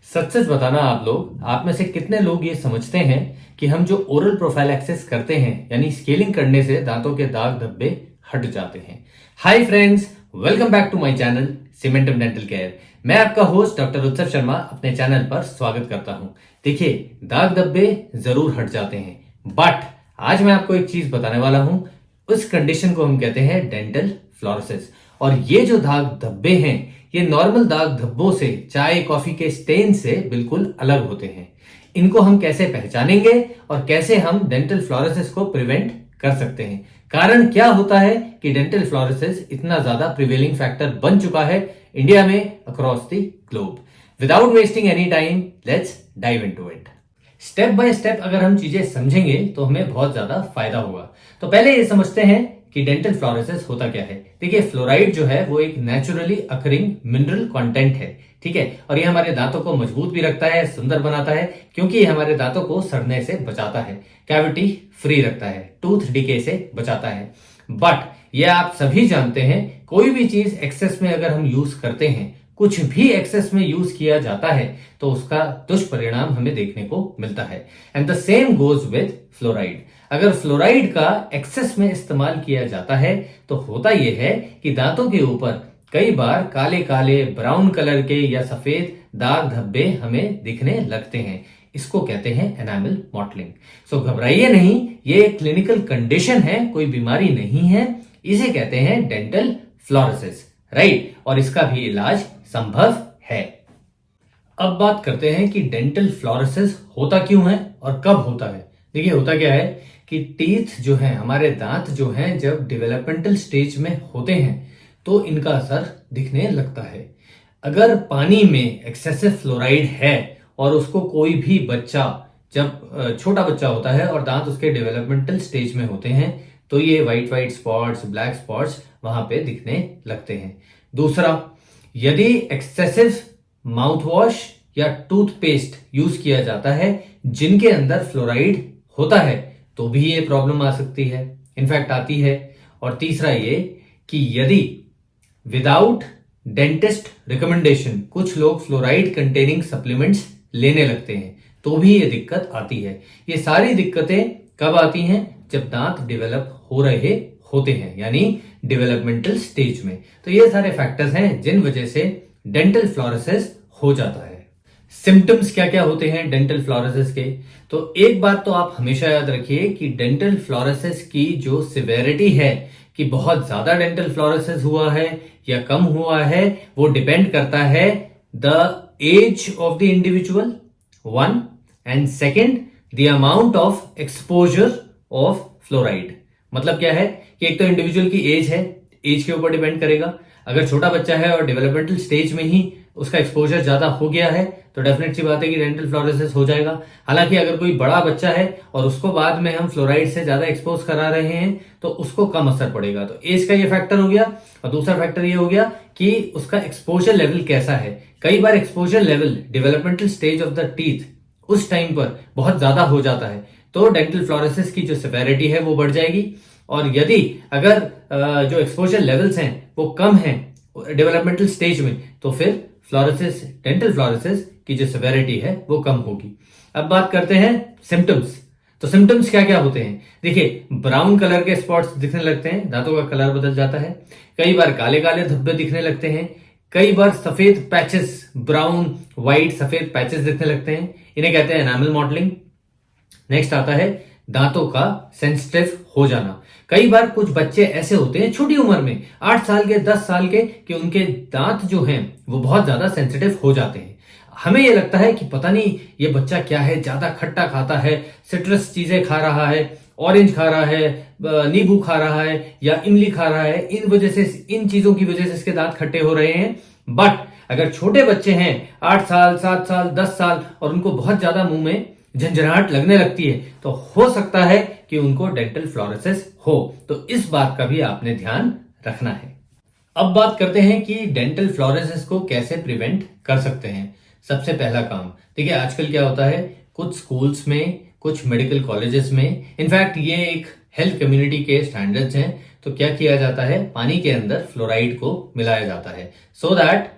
सच सच बताना आप में से कितने लोग ये समझते हैं कि हम जो ओरल प्रोफाइलैक्सिस करते हैं यानी स्केलिंग करने से दांतों के दाग धब्बे हट जाते हैं। Hi friends, welcome back to my channel cementum dental care. मैं आपका होस्ट डॉक्टर उत्सव शर्मा अपने चैनल पर स्वागत करता हूं। देखिए, दाग धब्बे जरूर हट जाते हैं, बट आज मैं आपको एक चीज बताने वाला हूं। उस कंडीशन को हम कहते हैं डेंटल फ्लोरोसिस। और ये जो दाग धब्बे हैं, ये नॉर्मल दाग धब्बों से, चाय कॉफी के स्टेन से बिल्कुल अलग होते हैं। इनको हम कैसे पहचानेंगे और कैसे हम डेंटल फ्लोरोसिस को प्रिवेंट कर सकते हैं? कारण क्या होता है कि डेंटल फ्लोरोसिस इतना ज्यादा प्रिवेलिंग फैक्टर बन चुका है इंडिया में, across the globe. Without wasting any time, let's dive into it. Step by step अगर हम चीजें समझेंगे तो हमें बहुत ज्यादा फायदा होगा। तो पहले ये समझते हैं कि डेंटल फ्लोरोसिस होता क्या है। देखिए, फ्लोराइड जो है वो एक नेचुरली अकरिंग मिनरल कंटेंट है, ठीक है। और ये हमारे दांतों को मजबूत भी रखता है, सुंदर बनाता है, क्योंकि ये हमारे दांतों को सड़ने से बचाता है, कैविटी फ्री रखता है, टूथ डिके से बचाता है। बट ये आप सभी जानते हैं, कोई भी चीज एक्सेस में अगर हम यूज करते हैं, कुछ भी एक्सेस में यूज किया जाता है तो उसका दुष्परिणाम हमें देखने को मिलता है। And the same goes with fluoride. अगर फ्लोराइड का एक्सेस में इस्तेमाल किया जाता है तो होता यह है कि दांतों के ऊपर कई बार काले काले ब्राउन कलर के या सफेद दाग धब्बे हमें दिखने लगते हैं। इसको कहते हैं एनामल मॉटलिंग। सो घबराइए नहीं, ये एक क्लिनिकल कंडीशन है, कोई बीमारी नहीं है। इसे कहते हैं डेंटल फ्लोरोसिस, राइट। और इसका भी इलाज संभव है। अब बात करते हैं कि डेंटल फ्लोरोसिस होता क्यों है और कब होता है। देखिए, होता क्या है कि टीथ जो है, हमारे दांत जो हैं, जब डेवलपमेंटल स्टेज में होते हैं तो इनका असर दिखने लगता है। अगर पानी में एक्सेसिव फ्लोराइड है और उसको कोई भी बच्चा, जब छोटा बच्चा होता है और दांत उसके डेवलपमेंटल स्टेज में होते हैं, तो ये white white spots, black spots वहां पे दिखने लगते हैं। दूसरा, यदि एक्सेसिव माउथ वॉश या टूथपेस्ट यूज किया जाता है जिनके अंदर फ्लोराइड होता है, तो भी ये प्रॉब्लम आ सकती है, इनफैक्ट आती है। और तीसरा ये कि यदि विदाउट डेंटिस्ट रिकमेंडेशन कुछ लोग फ्लोराइड कंटेनिंग सप्लीमेंट्स लेने लगते हैं, तो भी ये दिक्कत आती है। ये सारी दिक्कतें कब आती हैं? जब दांत डेवलप हो रहे होते हैं, यानी डेवलपमेंटल स्टेज में। तो ये सारे फैक्टर्स हैं जिन वजह से डेंटल फ्लोरोसिस हो जाता है। सिम्टम्स क्या क्या होते हैं डेंटल फ्लोरोसिस के? तो एक बात तो आप हमेशा याद रखिए कि डेंटल फ्लोरोसिस की जो सिवेरिटी है, कि बहुत ज्यादा डेंटल फ्लोरोसिस हुआ है या कम हुआ है, वो डिपेंड करता है the age of the individual, one, and second the amount of exposure of fluoride. मतलब क्या है कि एक तो इंडिविजुअल की एज है, एज के ऊपर डिपेंड करेगा। अगर छोटा बच्चा है और डेवलपमेंटल स्टेज में ही उसका एक्सपोजर ज्यादा हो गया है तो डेफिनेट सी बात है कि डेंटल फ्लोरोसिस हो जाएगा। हालांकि अगर कोई बड़ा बच्चा है और उसको बाद में हम फ्लोराइड से ज्यादा एक्सपोज करा रहे हैं तो उसको कम असर पड़ेगा। तो एज का ये फैक्टर हो गया। और दूसरा फैक्टर ये हो गया कि उसका एक्सपोजर लेवल कैसा है। कई बार exposure level developmental stage of the teeth उस टाइम पर बहुत ज्यादा हो जाता है, तो डेंटल फ्लोरोसिस की जो सिवेरिटी है वो बढ़ जाएगी। और यदि अगर जो एक्सपोजर लेवल्स हैं वो कम हैं डेवलपमेंटल स्टेज में, तो फिर फ्लोरोसिस, डेंटल फ्लोरोसिस की जो सिवेरिटी है वो कम होगी। अब बात करते हैं सिम्टम्स। तो सिम्टम्स क्या क्या होते हैं? देखिए, ब्राउन कलर के स्पॉट्स दिखने लगते हैं, दांतों का कलर बदल जाता है। कई बार काले काले धब्बे दिखने लगते हैं। कई बार सफेद पैचेस, ब्राउन व्हाइट सफेद पैचेस दिखने लगते हैं, इन्हें कहते हैं एनामल मॉटलिंग। नेक्स्ट आता है दांतों का सेंसिटिव हो जाना। कई बार कुछ बच्चे ऐसे होते हैं छोटी उम्र में, 8 साल के, 10 साल के, कि उनके दांत जो हैं वो बहुत ज्यादा सेंसिटिव हो जाते हैं। हमें ये लगता है कि पता नहीं ये बच्चा क्या है, ज्यादा खट्टा खाता है, सिट्रस चीजें खा रहा है, ऑरेंज खा रहा है, नींबू खा रहा है या इमली खा रहा है, इन वजह से, इन चीजों की वजह से इसके दांत खट्टे हो रहे हैं। बट अगर छोटे बच्चे हैं, 8 साल, 7 साल, 10 साल, और उनको बहुत ज्यादा मुंह में झंझनाहट लगने लगती है, तो हो सकता है कि उनको डेंटल फ्लोरोसिस हो। तो इस बात का भी आपने ध्यान रखना है। अब बात करते हैं कि डेंटल फ्लोरोसिस को कैसे प्रिवेंट कर सकते हैं। सबसे पहला काम, देखिए आजकल क्या होता है, कुछ स्कूल्स में, कुछ मेडिकल कॉलेजेस में, इनफैक्ट ये एक हेल्थ कम्युनिटी के स्टैंडर्ड्स हैं, तो क्या किया जाता है, पानी के अंदर फ्लोराइड को मिलाया जाता है, सो दैट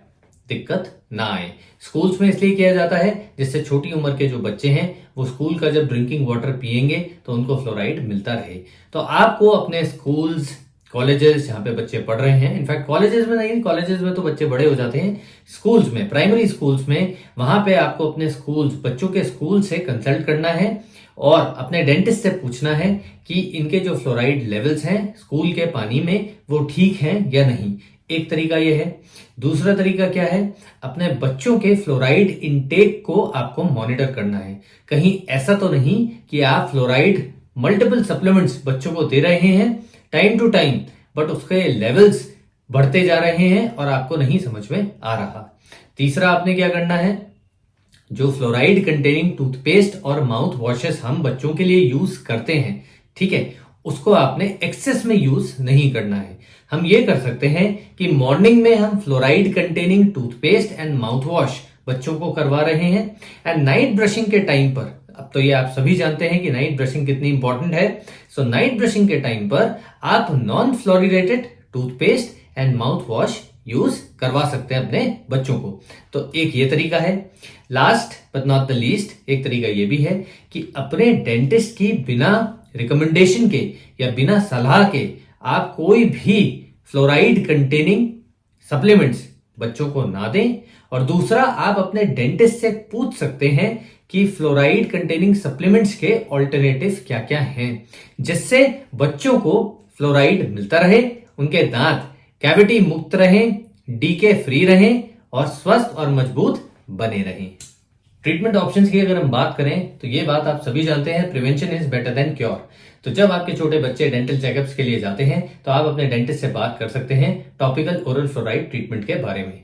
दिक्कत ना आए। स्कूल्स में इसलिए किया जाता है जिससे छोटी उम्र के जो बच्चे हैं वो स्कूल का जब ड्रिंकिंग वाटर पिएंगे तो उनको फ्लोराइड मिलता रहे। तो आपको अपने स्कूल्स, कॉलेजेस जहाँ पे बच्चे पढ़ रहे हैं, इनफैक्ट कॉलेजेस में नहीं, कॉलेजेस में तो बच्चे बड़े हो जाते हैं, स्कूल्स में, प्राइमरी स्कूल्स में, वहां पे आपको अपने स्कूल्स, बच्चों के स्कूल से कंसल्ट करना है और अपने डेंटिस्ट से पूछना है कि इनके जो फ्लोराइड लेवल्स हैं स्कूल के पानी में वो ठीक हैं या नहीं। एक तरीका यह है। दूसरा तरीका क्या है, अपने बच्चों के फ्लोराइड इनटेक को आपको मॉनिटर करना है। कहीं ऐसा तो नहीं कि आप फ्लोराइड मल्टीपल सप्लीमेंट्स बच्चों को दे रहे हैं टाइम टू टाइम, बट उसके लेवल्स बढ़ते जा रहे हैं और आपको नहीं समझ में आ रहा। तीसरा आपने क्या करना है, जो फ्लोराइड कंटेनिंग टूथपेस्ट और माउथ वॉशेस हम बच्चों के लिए यूज करते हैं, ठीक है, उसको आपने एक्सेस में यूज नहीं करना है। हम ये कर सकते हैं कि मॉर्निंग में हम fluoride containing toothpaste and mouth wash बच्चों को करवा रहे हैं, एंड नाइट ब्रशिंग के टाइम पर, अब तो ये आप सभी जानते हैं कि नाइट ब्रशिंग कितनी इंपॉर्टेंट है, सो नाइट ब्रशिंग के टाइम पर आप non fluoridated toothpaste and mouth wash use करवा सकते हैं अपने बच्चों को। तो एक ये तरीका है। Last but not the least एक तरीका ये भी है कि अपने डेंटिस्ट की बिना रिकमेंडेशन के या बिना सलाह के आप कोई भी फ्लोराइड कंटेनिंग सप्लीमेंट्स बच्चों को ना दें। और दूसरा, आप अपने डेंटिस्ट से पूछ सकते हैं कि फ्लोराइड कंटेनिंग सप्लीमेंट्स के ऑल्टरनेटिव क्या क्या हैं, जिससे बच्चों को फ्लोराइड मिलता रहे, उनके दांत कैविटी मुक्त रहें, डीके फ्री रहें और स्वस्थ और मजबूत बने रहें। ट्रीटमेंट ऑप्शंस की अगर हम बात करें तो ये बात आप सभी जानते हैं, prevention is better than cure. तो जब आपके छोटे बच्चे डेंटल चेकअप्स के लिए जाते हैं तो आप अपने डेंटिस्ट से बात कर सकते हैं टॉपिकल ओरल फ्लोराइड ट्रीटमेंट के बारे में।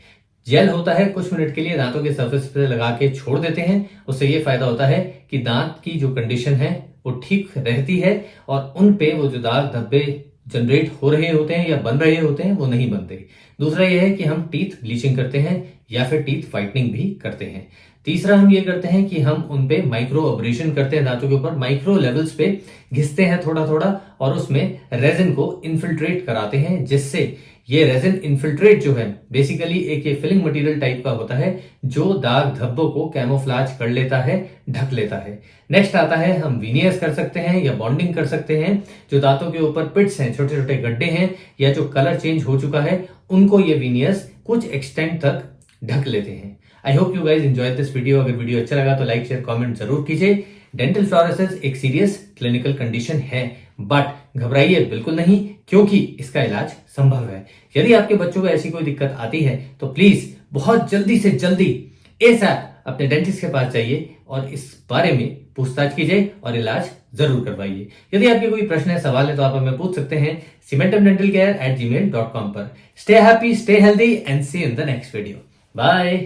जेल होता है, कुछ मिनट के लिए दांतों के सरफेस पे लगा के छोड़ देते हैं। उससे ये फायदा होता है कि दांत की जो कंडीशन है वो ठीक रहती है और उन पे वो जो दाग धब्बे जनरेट हो रहे होते हैं या बन रहे होते हैं वो नहीं बनते। दूसरा यह है कि हम टीथ ब्लीचिंग करते हैं या फिर टीथ व्हाइटनिंग भी करते हैं। तीसरा हम ये करते हैं कि हम उन पे माइक्रो ऑपरेशन करते हैं, दांतों के ऊपर माइक्रो लेवल्स पे घिसते हैं थोड़ा थोड़ा और उसमें रेजिन को इन्फिल्ट्रेट कराते हैं, जिससे ये रेजिन इन्फिल्ट्रेट जो है बेसिकली एक ये फिलिंग मटेरियल टाइप का होता है जो दाग धब्बों को कैमोफ्लाज कर लेता है, ढक लेता है। नेक्स्ट आता है, हम वीनियर्स कर सकते हैं या बॉन्डिंग कर सकते हैं। जो दांतों के ऊपर पिट्स हैं, छोटे छोटे गड्ढे हैं या जो कलर चेंज हो चुका है, उनको ये वीनियर्स कुछ एक्सटेंट तक ढक लेते हैं। I hope you guys enjoyed this video. अगर वीडियो अच्छा लगा तो लाइक शेयर कमेंट जरूर कीजिए। डेंटल फ्लोरोसिस एक सीरियस क्लिनिकल कंडीशन है, बट घबराइए बिल्कुल नहीं, क्योंकि इसका इलाज संभव है। यदि आपके बच्चों को ऐसी कोई दिक्कत आती है तो प्लीज बहुत जल्दी से जल्दी एसएप अपने डेंटिस्ट के पास जाइए और इस बारे में पूछताछ कीजिए और इलाज जरूर करवाइए। यदि आपके कोई प्रश्न है, सवाल है तो आप हमें पूछ सकते हैं cementumdentalcare@gmail.com पर। Stay happy, stay healthy and see in the next video. Bye.